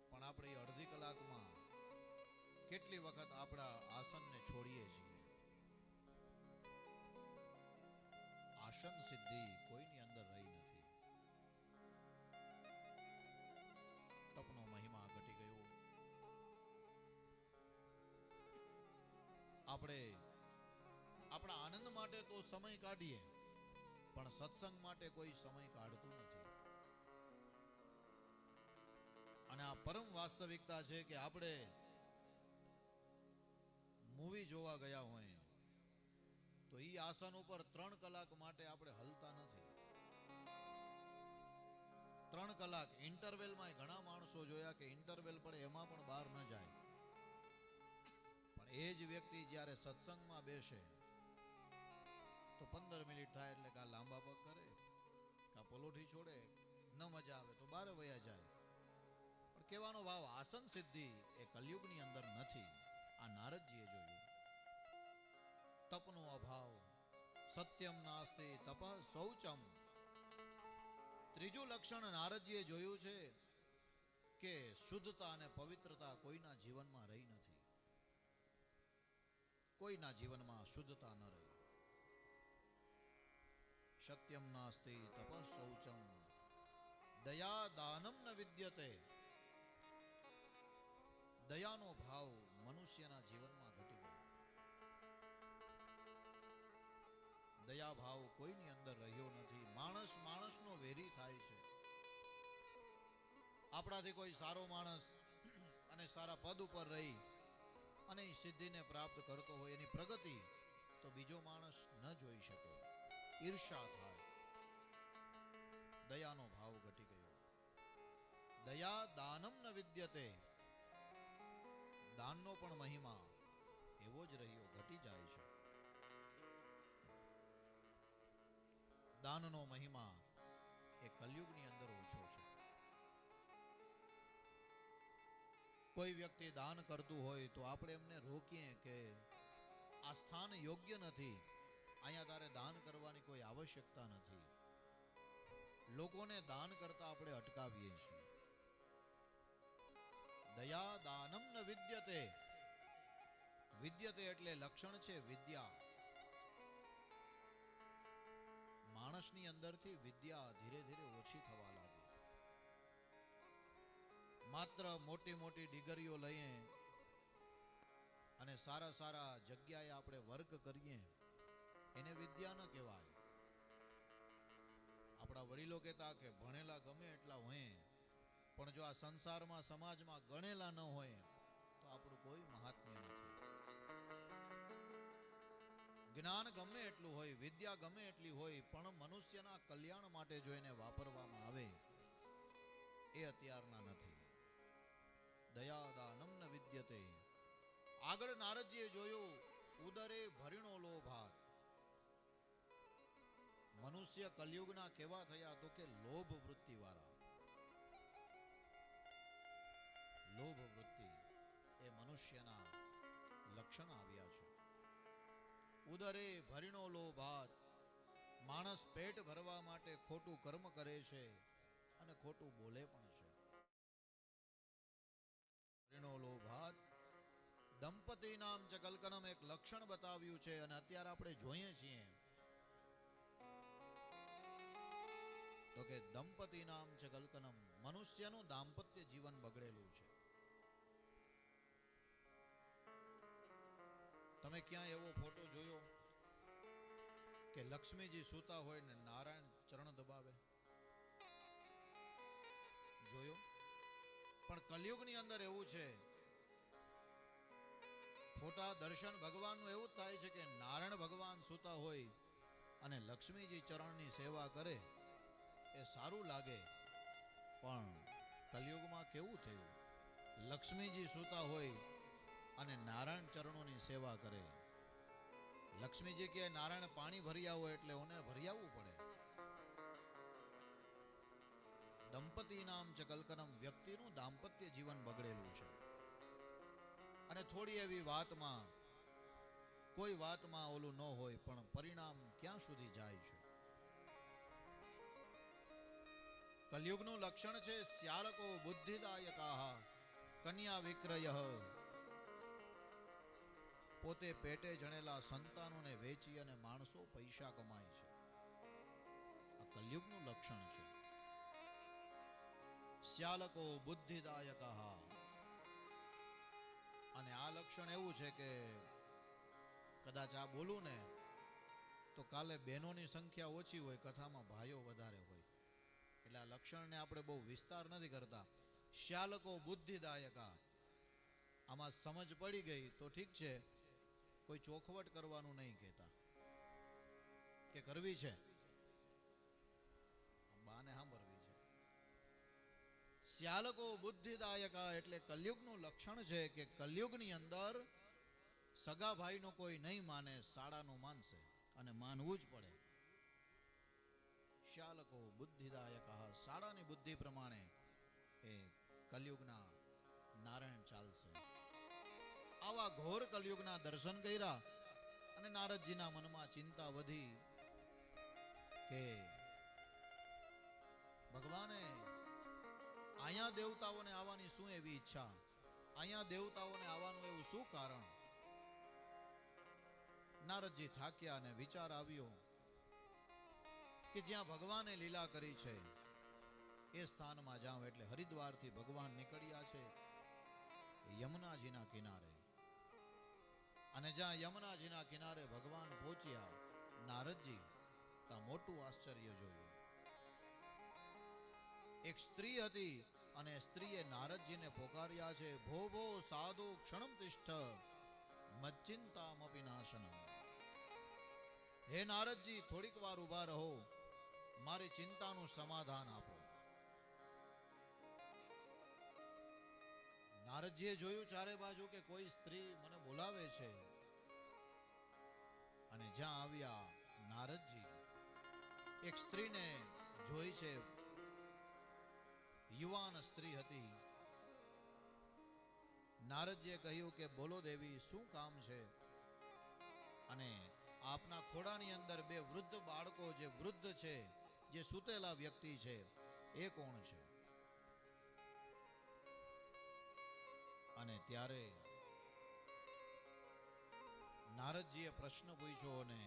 પણ આપણે અડધી કલાકમાં કેટલી વખત આપણા આસનને છોડીએ છીએ. આસન સિદ્ધિ કોઈની અંદર રહી નથી. તપનો મહિમા ઘટી ગયો. આપણે આપણા આનંદ માટે તો સમય કાઢીએ, પણ સત્સંગ માટે કોઈ સમય કાઢતું નથી. અને આ પરમ વાસ્તવિકતા છે કે આપણે મૂવી જોવા ગયા હોય તો ઈ આસન ઉપર 3 કલાક માટે આપણે હલતા નથી. 3 કલાક ઇન્ટરવેલમાં ઘણા માણસો જોયા કે ઇન્ટરવેલ પડે એમાં પણ બહાર ન જાય. પણ એ જ વ્યક્તિ જ્યારે સત્સંગમાં બેસે તો 15 મિનિટ થાય એટલે કા લાંબા પગ કરે, કા પલોઠી છોડે, ન મજા આવે તો બહાર વયા જાય. પણ કહેવાનો ભાવ, આસન સિદ્ધિ એ કલયુગની અંદર નથી. આ નારદજીએ જોયું. તપનો અભાવ, સત્યમ નાસ્તિ તપઃ શૌચમ. ત્રીજું લક્ષણ નારદજીએ જોયું છે કે શુદ્ધતા અને પવિત્રતા કોઈના જીવનમાં રહી નથી. કોઈના જીવનમાં શુદ્ધતા ન રહી. સત્યમ નાસ્તિ તપઃ શૌચમ દયા દાનમ ન વિદ્યતે. દયાનો ભાવ મનુષ્યના જીવનમાં ઘટી ગયો. દયા ભાવ કોઈની અંદર રહ્યો નથી. માણસ માણસનો વેરી થાય છે. આપણાથી કોઈ સારો માણસ અને સારા પદ ઉપર રહી અને એ સિદ્ધિને પ્રાપ્ત કરતો હોય, એની પ્રગતિ તો બીજો માણસ ન જોઈ શકે. ઈર્ષા થાય. દયાનો ભાવ ઘટી ગયો. દયા દાનમ ન વિદ્યતે. દાનનો પણ મહિમા એવો જ રહ્યો, ઘટી જાય છે. દાનનો મહિમા એ કલયુગની અંદર ઓછો છે. કોઈ વ્યક્તિ દાન કરતું હોય તો આપણે એમને રોકીએ કે આ સ્થાન યોગ્ય નથી, અહીંયા તારે દાન કરવાની કોઈ આવશ્યકતા નથી. લોકોને દાન કરતા આપણે અટકાવીએ છીએ. દયા દાનમ ન વિદ્યતે. વિદ્યતે એટલે લક્ષણ છે વિદ્યા. માણસની અંદરથી વિદ્યા ધીરે ધીરે ઓછી થવા લાગી. માત્ર મોટી મોટી ડિગ્રીઓ લઈએ અને સારા સારા જગ્યાએ આપણે વર્ક કરીએ, એને વિદ્યા ન કહેવાય. આપણા વડીલો કહેતા કે ભણેલા ગમે એટલા હોય, પણ જો આ સંસારમાં સમાજમાં ગણેલા ન હોય તો આપણું કોઈ મહાત્મ્ય નથી. જ્ઞાન ગમે એટલું હોય, વિદ્યા ગમે એટલી હોય, પણ મનુષ્યના કલ્યાણ માટે જો એને વાપરવામાં આવે એ અત્યારના નથી. દયાદાનમ ન વિદ્યતે. આગળ નારદજીએ જોયું, ઉદરે ભરીણો લોભાત. મનુષ્ય કલયુગના કેવા થયા તો કે લોભ વૃત્તિ વાળા. લોભ વૃત્તિ એ મનુષ્યના લક્ષણ આવ્યા છે. ઉદરે ભરીણો લોભાત. માણસ પેટ ભરવા માટે ખોટું કર્મ કરે છે અને ખોટું બોલે પણ છે. ભરીણો લોભાત. દંપતી નામ ચ કલ્કનમ એક લક્ષણ બતાવ્યું છે અને અત્યારે આપણે જોઈએ છીએ તો કે દંપતી નામ ચ કલ્કનમ, મનુષ્યનું દાંપત્ય જીવન બગડેલું છે. તમે ક્યાં એવો ફોટો જોયો કે લક્ષ્મીજી સૂતા હોય ને નારાયણ ચરણ દબાવે? જોયો? પણ કલયુગની અંદર એવું છે, ફોટા દર્શન ભગવાનનું એવું થાય છે કે નારાયણ ભગવાન સૂતા હોય અને લક્ષ્મીજી ચરણની સેવા કરે એ સારું લાગે. પણ કલયુગમાં કેવું થયું, લક્ષ્મીજી સૂતા હોય અને નારાયણ ચરણોની સેવા કરે. લક્ષ્મીજી કે નારાયણ પાણી ભરી આવો એટલે ઓને ભરી આવવું પડે. દંપતી નામ ચ કલ્કનમ, વ્યક્તિનું દાંપત્ય જીવન બગડેલું છે. અને થોડી એવી વાતમાં, કોઈ વાતમાં ઓલું ન હોય પણ પરિણામ ક્યાં સુધી જાય છે. કલયુગનું લક્ષણ છે શ્યાલકો બુદ્ધિદાયકાહ કન્યા વિક્રય. પોતે પેટે જણેલા સંતાનોને વેચી અને માણસો પૈસા કમાય છે. આ કલયુગનું લક્ષણ છે. શ્યાલકો બુદ્ધિદાયકાહ. અને આ લક્ષણ એવું છે કે કદાચ આ બોલું ને તો કાલે બહેનોની સંખ્યા ઓછી હોય, કથામાં ભાઈઓ વધારે હોય. એટલે આ લક્ષણને આપણે બહુ વિસ્તાર નથી કરતા. શ્યાલકો બુદ્ધિદાયકા. આમાં સમજ પડી ગઈ તો ઠીક છે, કોઈ ચોખવટ કરવાનું નહીં કહેતા કે કરવી છે, બાને સાંભળવી છે. શ્યાલકો બુદ્ધિદાયકા એટલે કલયુગનું લક્ષણ છે કે કલયુગની અંદર સગા ભાઈનો કોઈ નહીં માને, શાળાનું માનશે અને માનવું જ પડે. શ્યાલકો બુદ્ધિદાયકા, શાળાની બુદ્ધિ પ્રમાણે એ કલયુગના નારાયણ ચાલશે. આવા ઘોર કલયુગના દર્શન કર્યા અને નારદજીના મનમાં ચિંતા વધી કે ભગવાને અહીંયા દેવતાઓને આવવાની શું એવી ઈચ્છા, અહીંયા દેવતાઓને આવવાનું એવું શું કારણ? નારદજી થાક્યા અને વિચાર આવ્યો કે જ્યાં ભગવાને લીલા કરી છે એ સ્થાનમાં જાઉં. એટલે હરિદ્વારથી ભગવાન નીકળ્યા છે યમુનાજીના કિનારે. અને જ્યાં યમુનાજીના કિનારે ભગવાન પહોંચ્યા, નારદજી ત્યાં મોટું આશ્ચર્ય જોયું. એક સ્ત્રી હતી અને સ્ત્રીએ નારદજીને પોકાર્યા છે, ભો ભો સાધુ ક્ષણમ તિષ્ઠ મચ્ચિંતામપી નાશનમ. હે નારદજી, થોડીક વાર ઉભા રહો, મારી ચિંતાનું સમાધાન આપો. નારદજીએ જોયું ચારે બાજુ કે કોઈ સ્ત્રી મને બોલાવે છે. અને જ્યાં આવ્યા નારદજી, એક સ્ત્રીને જોઈ છે. યુવાન સ્ત્રી હતી. નારદજીએ કહ્યું કે બોલો દેવી, શું કામ છે? અને આપના ખોડાની અંદર બે વૃદ્ધ બાળકો, જે વૃદ્ધ છે, જે સૂતેલા વ્યક્તિ છે, એ કોણ છે? અને ત્યારે નારદજીએ પ્રશ્ન પૂછ્યો અને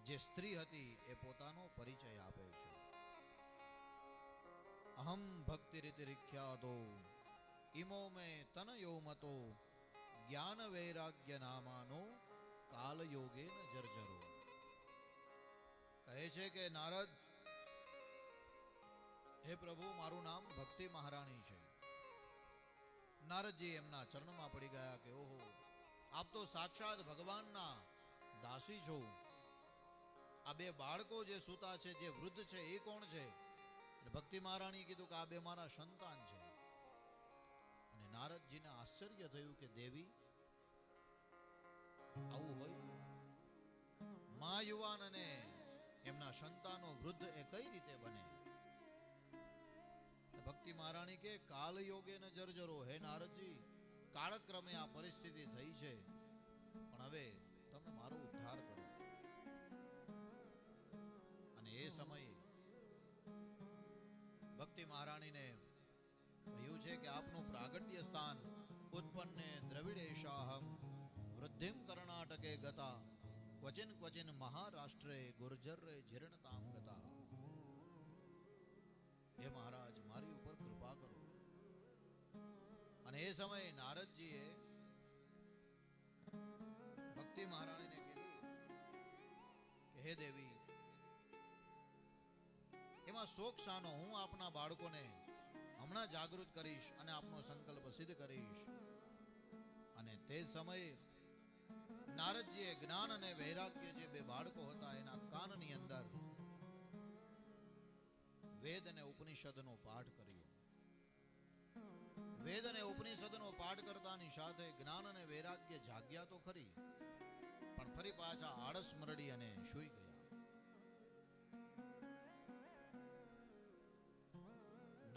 જે સ્ત્રી હતી એ પોતાનો પરિચય આપે છે. અહમ ભક્તિ રીતે રિખ્યાતો ઇમો મે તનયો મતો જ્ઞાન વૈરાગ્ય નામાનો કાલ યોગે ન જર્જરો. કહે છે કે નારદ, હે પ્રભુ, મારું નામ ભક્તિ મહારાણી છે. નારદજી એમના ચરણમાં પડી ગયા કે ઓહો, આપ તો સાક્ષાત ભગવાનના દાસી છું. આ બે બાળકો જે સૂતા છે, જે વૃદ્ધ છે, એ કોણ છે? ભક્તિ મહારાણી કીધું કે આ બે મારા સંતાન છે. અને નારદજીને આશ્ચર્ય થયું કે દેવી આવું હોય? મા યુવાન અને એમના સંતાનો વૃદ્ધ એ કઈ રીતે બને? ભક્તિ મહારાણી કે કાલ યોગે ન જર્જરો. હે નારદજી, કાળક્રમે આ પરિસ્થિતિ થઈ છે, પણ હવે તમે મારો ઉદ્ધાર કરો. અને એ સમયે ભક્તિ મહારાણીને કહ્યું છે કે આપનું પ્રાગટ્ય સ્થાન ઉત્પન્ને દ્રવિડેશાહમ વૃદ્ધિમ કર્ણાટકે ગતા ક્વચિન ક્વચિન મહારાષ્ટ્રે ગુર્જરે જીર્ણતામ ગતા. હે મહારાજ, મારી ઉપર કૃપા કરો. અને એ સમયે નારદજીએ ભક્તિ મહારાણીને કીધું કે હે દેવી, એમાં શોક શાનો? હું આપના બાળકોને હમણાં જાગૃત કરીશ અને આપનો સંકલ્પ સિદ્ધ કરીશ. અને તે સમયે નારદજીએ જ્ઞાન અને વૈરાગ્ય જે બે બાળકો હતા એના કાનની અંદર વેદ અને ઉપનિષદનો પાઠ કર્યો. વેદ અને ઉપનિષદનો પાઠ કરતાની સાથે જ્ઞાન અને વૈરાગ્ય જાગ્યા તો ખરી, પણ ફરી પાછા આળસ મરડી અને સૂઈ ગયા.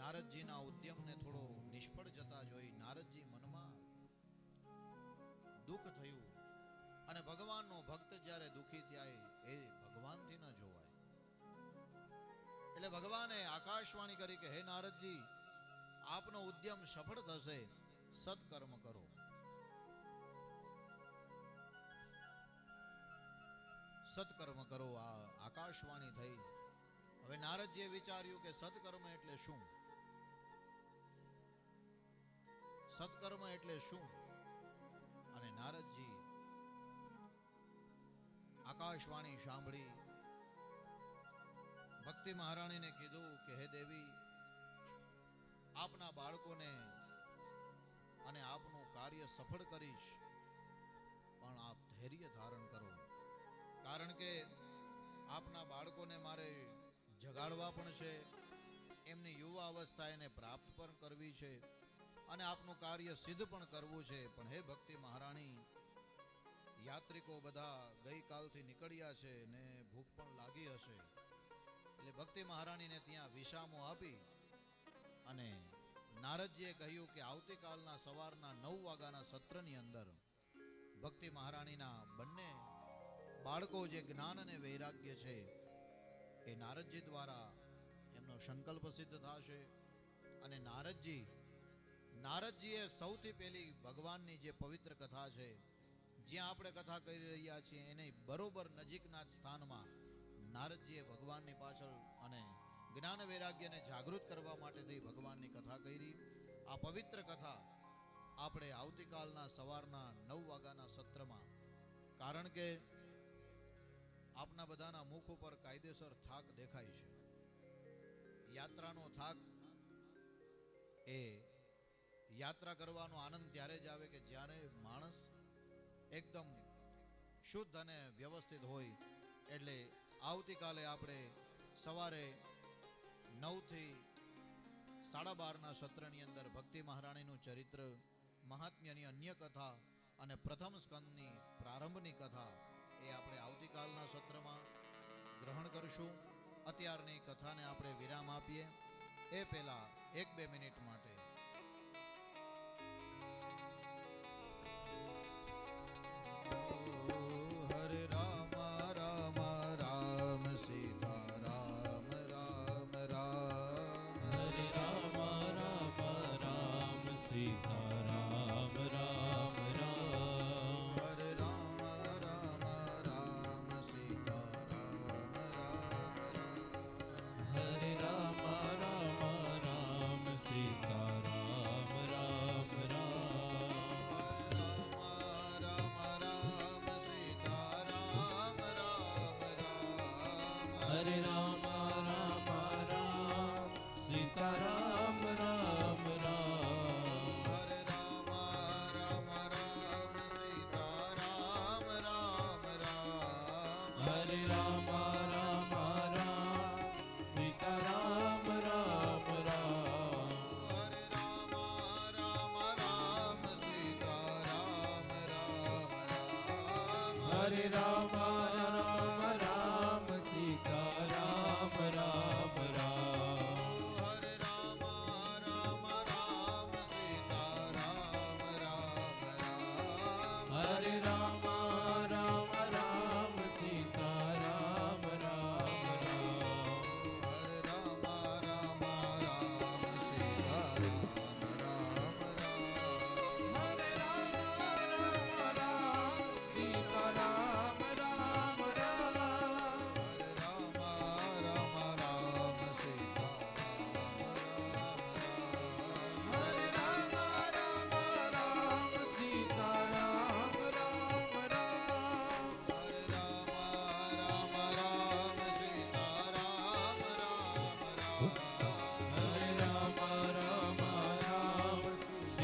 નારદજીના ઉદ્યમને થોડો નિષ્ફળ જતા જોઈ નારદજી મનમાં દુઃખ થયું. અને ભગવાનનો ભક્ત જ્યારે દુઃખી થાય એ ભગવાનથી ન જોવાય. એટલે ભગવાને આકાશવાણી કરી કે હે નારદજી, આપનો ઉદ્યમ સફળ થશે, સત્કર્મ કરો. સત્કર્મ કરો. આ આકાશવાણી થઈ. હવે નારદજીએ વિચાર્યું કે સત્કર્મ એટલે શું? સત્કર્મ એટલે શું? અને નારદજી આકાશવાણી સાંભળી ભક્તિ મહારાણીને કીધું કે હે દેવી, આપના બાળકોને અને આપનું કાર્ય સફળ કરીશ, પણ આપ ધૈર્ય ધારણ કરો. કારણ કે આપના બાળકોને મારે જગાડવા પણ છે, એમની યુવા અવસ્થા એને પ્રાપ્ત પણ કરવી છે, અને આપનું કાર્ય સિદ્ધ પણ કરવું છે. પણ હે ભક્તિ મહારાણી, યાત્રિકો બધા ગઈકાલથી નીકળ્યા છે ને ભૂખ પણ લાગી હશે. એટલે ભક્તિ મહારાણીને ત્યાં વિસામો આપી અને નારદજીએ કહ્યું કે આવતીકાલના સવારના 9 વાગ્યાના સત્રની અંદર ભક્તિ મહારાણીના બંને બાળકો જે જ્ઞાન અને વૈરાગ્ય છે એ નારદજી દ્વારા એમનો સંકલ્પ સિદ્ધ થશે. અને નારદજીએ સૌથી પહેલી ભગવાનની જે પવિત્ર કથા છે, જ્યાં આપણે કથા કરી રહ્યા છીએ એની બરોબર નજીકના જ સ્થાનમાં નારદજીએ ભગવાનની પાછળ અને જ્ઞાન વૈરાગ્યને જાગૃત કરવા માટેથી ભગવાનની કથા કરી. આ પવિત્ર કથા આપણે આવતીકાલના સવારના 9 વાગ્યાના સત્રમાં, કારણ કે આપના બધાના મુખ ઉપર કાયદેસર થાક દેખાય છે. યાત્રાનો થાક એ યાત્રા કરવાનો આનંદ ત્યારે જ આવે કે જ્યારે માણસ એકદમ શુદ્ધ અને વ્યવસ્થિત હોય. એટલે આવતીકાલે આપણે સવારે 9 થી 12:30 સત્રની અંદર ભક્તિ મહારાણીનું ચરિત્ર, મહાત્મ્યની અન્ય કથા અને પ્રથમ સ્કંદની પ્રારંભની કથા એ આપણે આવતીકાલના સત્રમાં ગ્રહણ કરશું. અત્યારની કથાને આપણે વિરામ આપીએ એ પહેલા 1-2 મિનિટ માટે હરે રામ રામ રામ સીતા રામ રામ રામ હરે રામ રામ રામ સીતા રામ રામ રામ. હરે રામ રામ રામ સીતા રામ રામ રામ. હરે રામ રામ રામ સીતા રામ રામ રામ. હરે રામ રામ રામ સીતા રામ રામ રામ. હરે રામ રામ રામ હરે રામ રામ રામ સીતા રામ રામ રામ. હરે રામ રામ રામ સીતા રામ રામ રામ. હરે રામ રામ રામ સીતા રામ રામ રામ. હરે રામ રામ રામ સીતા રામ રામ રામ. હરે રામ રામ રામ સીતા રામ રામ રામ. હરે રામ રામ રામ સીતા રામ રામ રામ. હરે રામ રામ રામ સીતા રામ રામ રામ. હરે રામ રામ રામ સીતા રામ રામ રામ. હરે રામ રામ રામ સીતા રામ રામ રામ. હરે રામ રામ રામ સીતા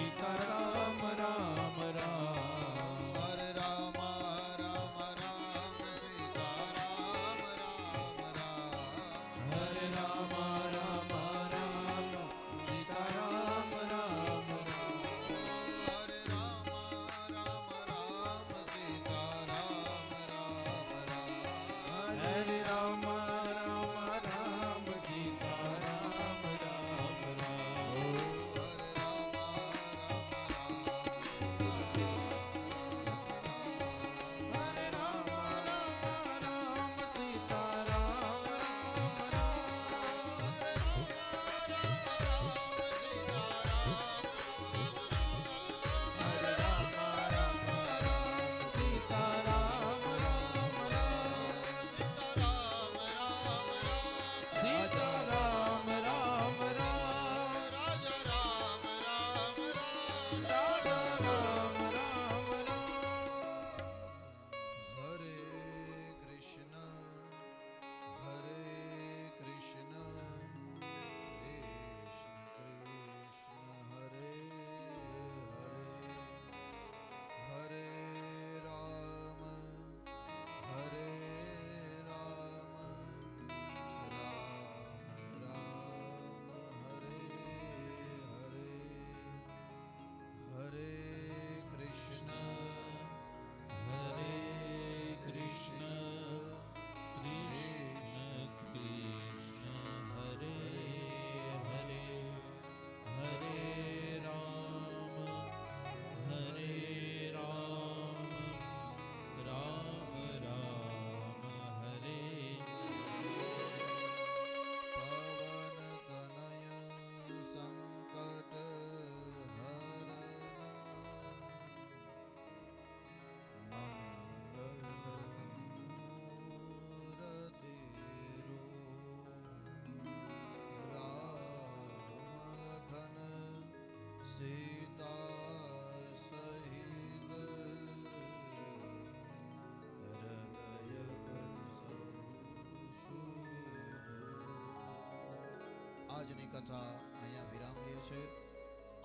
રામ રામ રામ. હરે રામ રામ રામ સીતા રામ રામ રામ. હરે રામ રામ રામ સીતા રામ રામ રામ. હરે રામ રામ રામ સીતા રામ રામ રામ. હરે રામ રામ રામ સીતા રામ રામ રામ. હરે રામ રામ રામ સીતા રામ રામ રામ. હરે રામ રામ રામ સીતા રામ રામ રામ. સીતા રામ રામ રામ. રાજા રામ રામ. હરે કૃષ્ણ હરે કૃષ્ણ કૃષ્ણ કૃષ્ણ હરે હરે હરે રામ હરે રામ રામ રામ હરે હરે હરે કૃષ્ણ હરે કૃષ્ણ કૃષ્ણ કૃષ્ણ હરે હરે. હરે રામ હરે રામ રામ રામ હરે. પવન તનય સંકટ સીતા સહિત હૃદય આજની કથા અહીંયા વિરામ લે છે.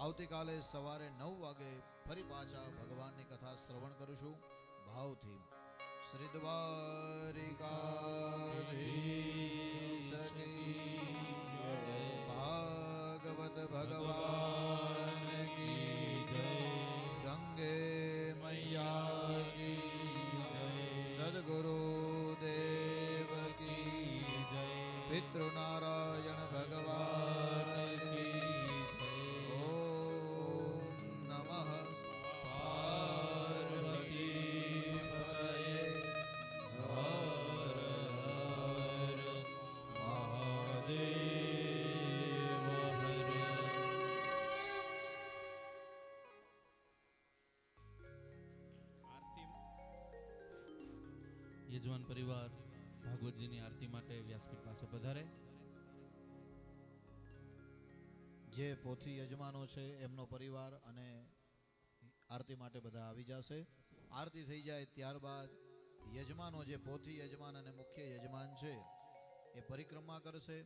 આવતીકાલે સવારે 9 વાગે ફરી પાછા ભગવાનની કથા શ્રવણ કરીશું ભાવથી. શ્રી દ્વારિકાધીશની ભાગવત ભગવાન કી જય. ગંગે મૈયા કી સદગુરુ દેવ કી જય. પિતૃનારાયણ ભગવાન કી ઓમ નમઃ પાર્વતી પતયે હર હર મહાદેવ હર. યજમાન પરિવાર ભાગવતજીની આરતી માટે વ્યાસપીઠ પાસે પધારે. જે પોથી યજમાનો છે એમનો પરિવાર અને આરતી માટે બધા આવી જશે. આરતી થઈ જાય ત્યારબાદ યજમાનો જે પોથી યજમાન અને મુખ્ય યજમાન છે એ પરિક્રમા કરશે.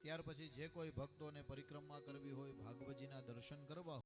ત્યાર પછી જે કોઈ ભક્તોને પરિક્રમા કરવી હોય, ભાગવતજીના દર્શન કરવા